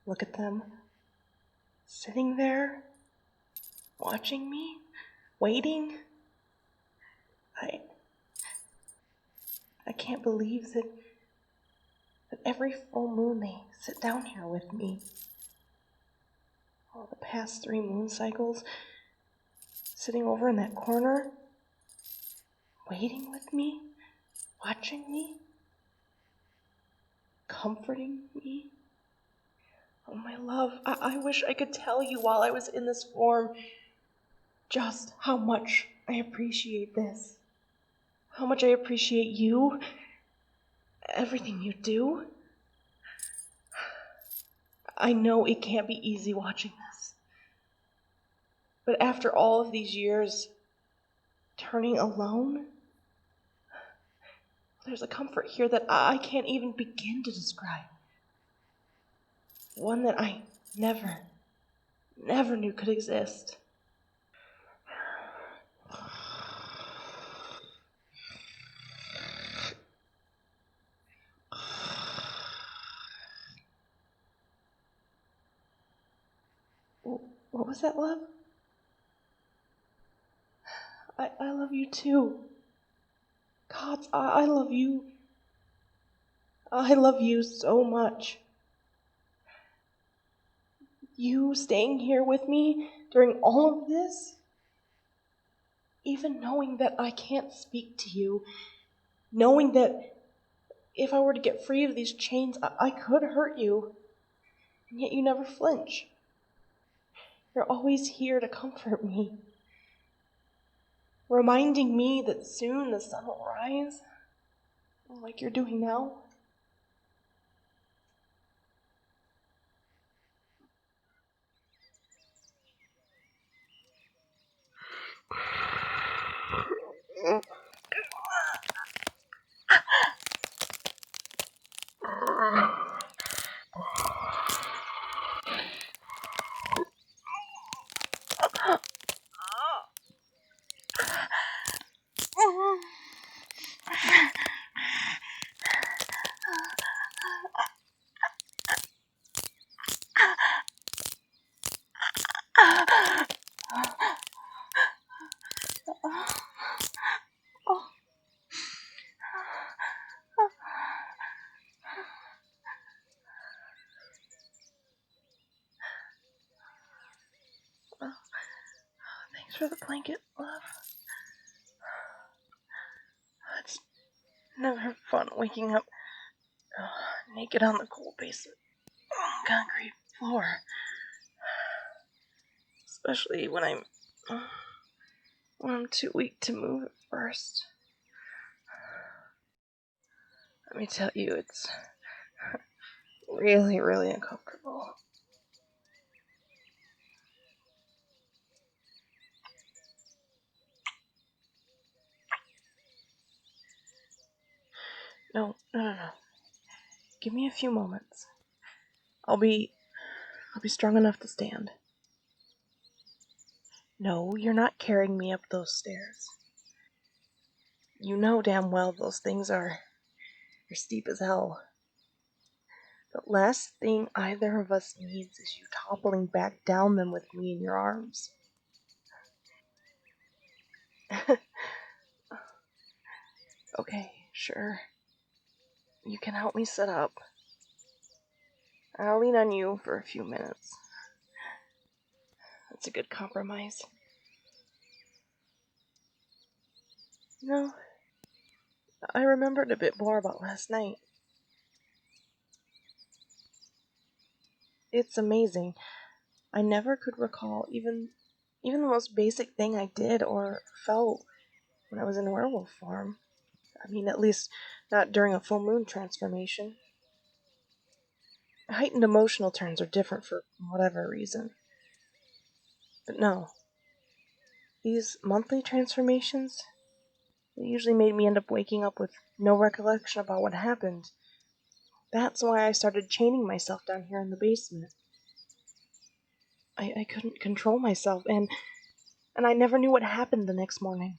Look at them, sitting there, watching me, waiting. I can't believe that every full moon they sit down here with me. All the past 3 moon cycles, sitting over in that corner, waiting with me, watching me, comforting me. Oh, my love, I wish I could tell you while I was in this form just how much I appreciate this. How much I appreciate you, everything you do. I know it can't be easy watching this. But after all of these years, turning alone, there's a comfort here that I can't even begin to describe. One that I never knew could exist. What was that, love? I love you too. God, I love you. I love you so much. You staying here with me during all of this, even knowing that I can't speak to you, knowing that if I were to get free of these chains, I could hurt you, and yet you never flinch. You're always here to comfort me, reminding me that soon the sun will rise, like you're doing now. Thanks for the blanket, love. It's never fun waking up naked on the cold basement concrete floor. Especially when I'm too weak to move at first. Let me tell you, it's really, really uncomfortable. No. Give me a few moments. I'll be strong enough to stand. No, you're not carrying me up those stairs. You know damn well those things are steep as hell. The last thing either of us needs is you toppling back down them with me in your arms. Okay, sure. You can help me sit up. I'll lean on you for a few minutes. That's a good compromise. No, I remembered a bit more about last night. It's amazing. I never could recall even the most basic thing I did or felt when I was in werewolf form. I mean, at least not during a full moon transformation. Heightened emotional turns are different for whatever reason. But no. These monthly transformations, they usually made me end up waking up with no recollection about what happened. That's why I started chaining myself down here in the basement. I couldn't control myself, and I never knew what happened the next morning.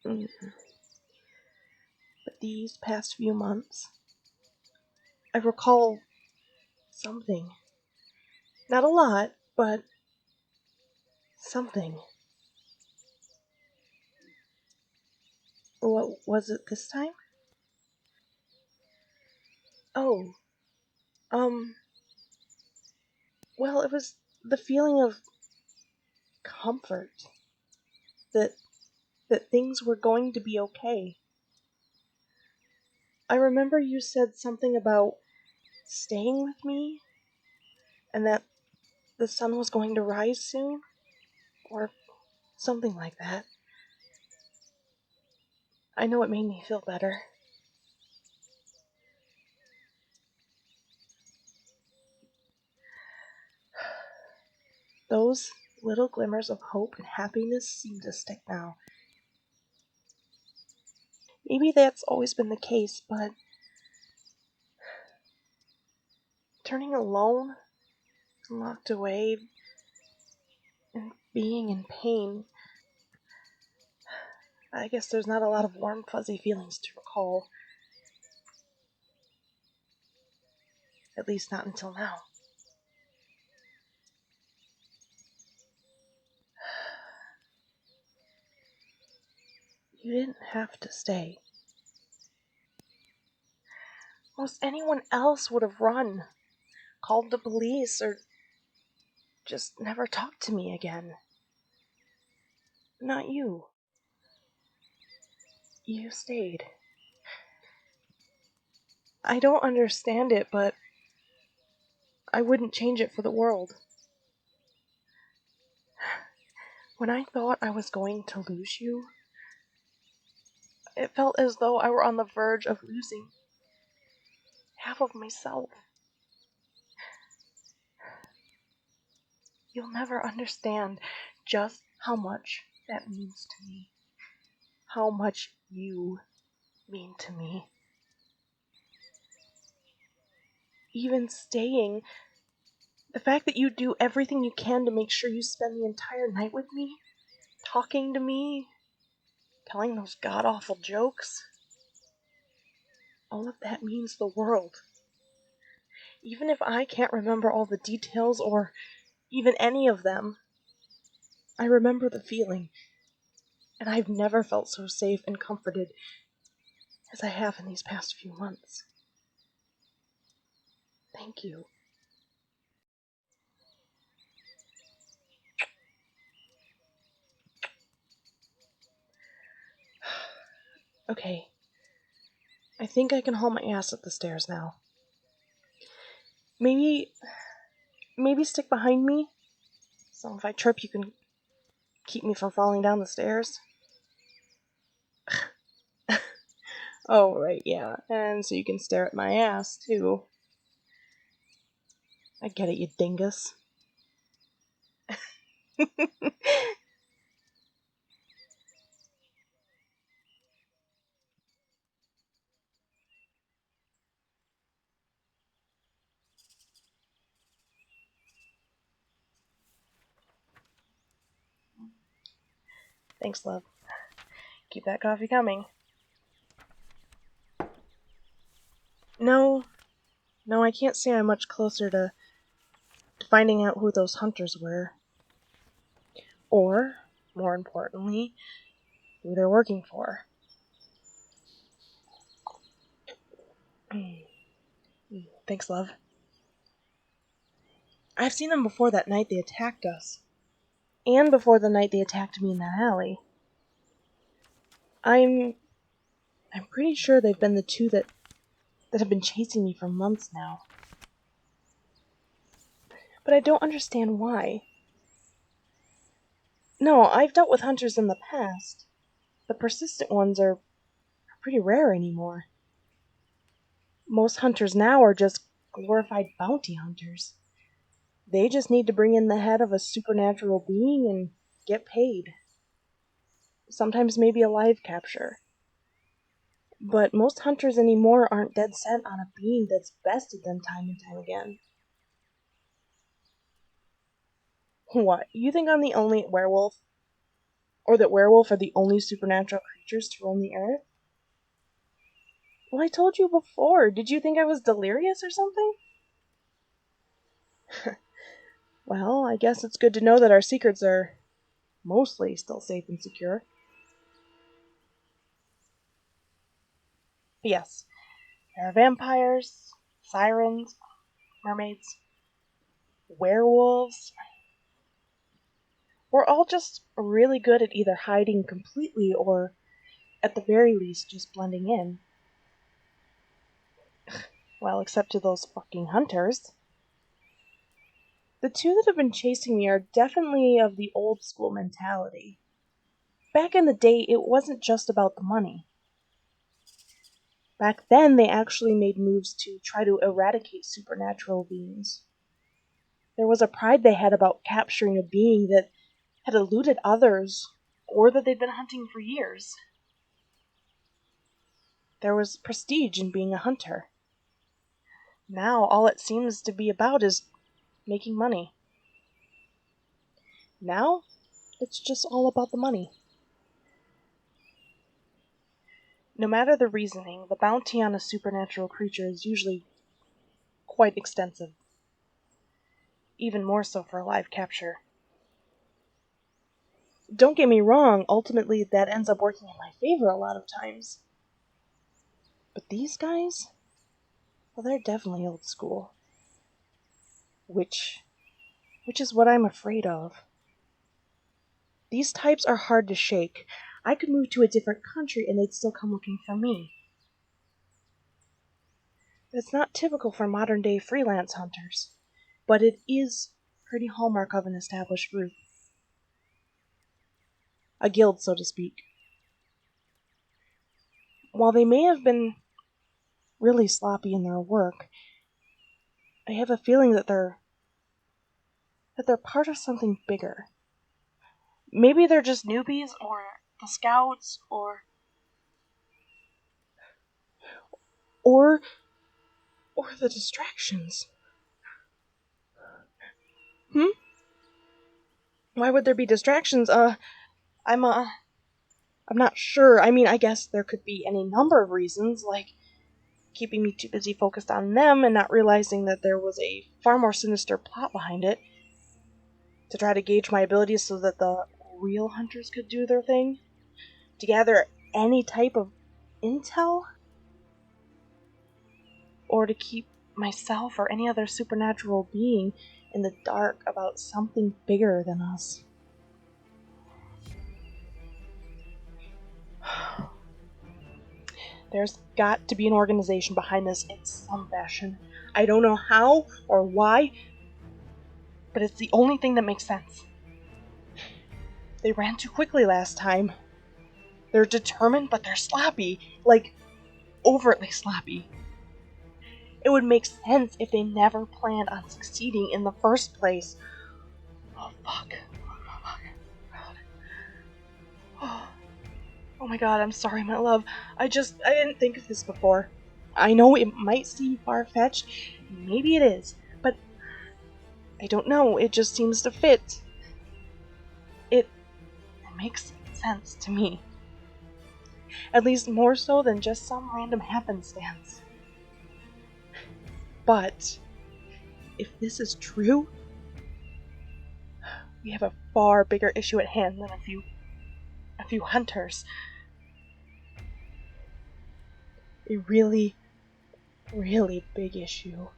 But these past few months, I recall something. Not a lot, but something. What was it this time? Oh, well, it was the feeling of comfort. That things were going to be okay. I remember you said something about staying with me, and that the sun was going to rise soon, or something like that. I know it made me feel better. Those little glimmers of hope and happiness seem to stick now. Maybe that's always been the case, but turning alone, locked away, and being in pain, I guess there's not a lot of warm, fuzzy feelings to recall. At least not until now. You didn't have to stay. Most anyone else would have run, called the police, or just never talked to me again. Not you. You stayed. I don't understand it, but I wouldn't change it for the world. When I thought I was going to lose you, it felt as though I were on the verge of losing half of myself. You'll never understand just how much that means to me. How much you mean to me. Even staying, the fact that you do everything you can to make sure you spend the entire night with me, talking to me, telling those god-awful jokes, all of that means the world. Even if I can't remember all the details or even any of them, I remember the feeling, and I've never felt so safe and comforted as I have in these past few months. Thank you. Okay. I think I can haul my ass up the stairs now. Maybe stick behind me, so if I trip you can keep me from falling down the stairs. Oh, right, yeah. And so you can stare at my ass, too. I get it, you dingus. Thanks, love. Keep that coffee coming. No, I can't say I'm much closer to finding out who those hunters were. Or, more importantly, who they're working for. Thanks, love. I've seen them before that night they attacked us. And before the night they attacked me in that alley. I'm pretty sure they've been the two that have been chasing me for months now. But I don't understand why. No, I've dealt with hunters in the past. The persistent ones are pretty rare anymore. Most hunters now are just glorified bounty hunters. They just need to bring in the head of a supernatural being and get paid. Sometimes maybe a live capture. But most hunters anymore aren't dead set on a being that's bested them time and time again. What? You think I'm the only werewolf? Or that werewolf are the only supernatural creatures to roam the earth? Well, I told you before. Did you think I was delirious or something? Well, I guess it's good to know that our secrets are mostly still safe and secure. Yes, there are vampires, sirens, mermaids, werewolves. We're all just really good at either hiding completely or, at the very least, just blending in. Well, except to those fucking hunters. The two that have been chasing me are definitely of the old school mentality. Back in the day, it wasn't just about the money. Back then, they actually made moves to try to eradicate supernatural beings. There was a pride they had about capturing a being that had eluded others, or that they'd been hunting for years. There was prestige in being a hunter. Now, all it seems to be about is making money. Now, it's just all about the money. No matter the reasoning, the bounty on a supernatural creature is usually quite extensive. Even more so for a live capture. Don't get me wrong, ultimately that ends up working in my favor a lot of times. But these guys, well, they're definitely old school. Which is what I'm afraid of. These types are hard to shake. I could move to a different country and they'd still come looking for me. It's not typical for modern day freelance hunters, but it is pretty hallmark of an established group. A guild, so to speak. While they may have been really sloppy in their work, I have a feeling that they're part of something bigger. Maybe they're just newbies, or the scouts, or the distractions. Why would there be distractions? I'm not sure. I mean, I guess there could be any number of reasons, like keeping me too busy focused on them and not realizing that there was a far more sinister plot behind it, to try to gauge my abilities so that the real hunters could do their thing, to gather any type of intel, or to keep myself or any other supernatural being in the dark about something bigger than us. There's got to be an organization behind this in some fashion. I don't know how or why, but it's the only thing that makes sense. They ran too quickly last time. They're determined, but they're sloppy. Like, overtly sloppy. It would make sense if they never planned on succeeding in the first place. Oh, fuck. Oh my god, I'm sorry, my love. I didn't think of this before. I know it might seem far-fetched. Maybe it is. But I don't know. It just seems to fit. It makes sense to me. At least more so than just some random happenstance. But if this is true, we have a far bigger issue at hand than a few hunters. A really, really big issue.